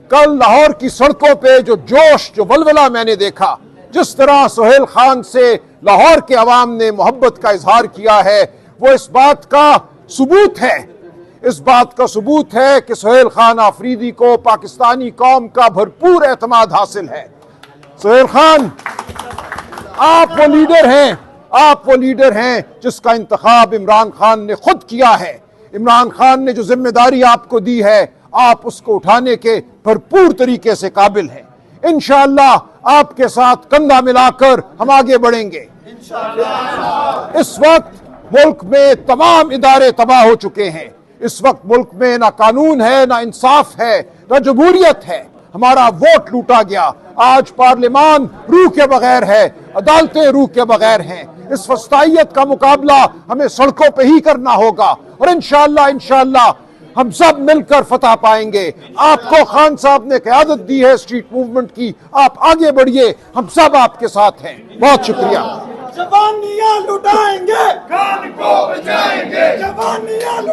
کل لاہور کی سڑکوں پہ جو جوش جو ولولہ میں نے دیکھا، جس طرح سہیل خان سے لاہور کے عوام نے محبت کا اظہار کیا ہے، وہ اس بات کا ثبوت ہے، اس بات کا ثبوت ہے کہ سہیل خان آفریدی کو پاکستانی قوم کا بھرپور اعتماد حاصل ہے۔ سہیل خان، آپ وہ لیڈر ہیں جس کا انتخاب عمران خان نے خود کیا ہے۔ عمران خان نے جو ذمہ داری آپ کو دی ہے، آپ اس کو اٹھانے کے بھرپور طریقے سے قابل ہیں۔ انشاءاللہ آپ کے ساتھ کندھا ملا کر ہم آگے بڑھیں گے۔ اس وقت ملک میں تمام ادارے تباہ ہو چکے ہیں۔ اس وقت ملک میں نہ قانون ہے، نہ انصاف ہے، نہ جمہوریت ہے۔ ہمارا ووٹ لوٹا گیا۔ آج پارلیمان روح کے بغیر ہے، عدالتیں روح کے بغیر ہیں۔ اس وسطائیت کا مقابلہ ہمیں سڑکوں پہ ہی کرنا ہوگا، اور انشاءاللہ ہم سب مل کر فتح پائیں گے۔ آپ کو خان صاحب نے قیادت دی ہے اسٹریٹ موومنٹ کی، آپ آگے بڑھیے، ہم سب آپ کے ساتھ ہیں۔ بہت شکریہ۔ جوانیاں لٹائیں گے،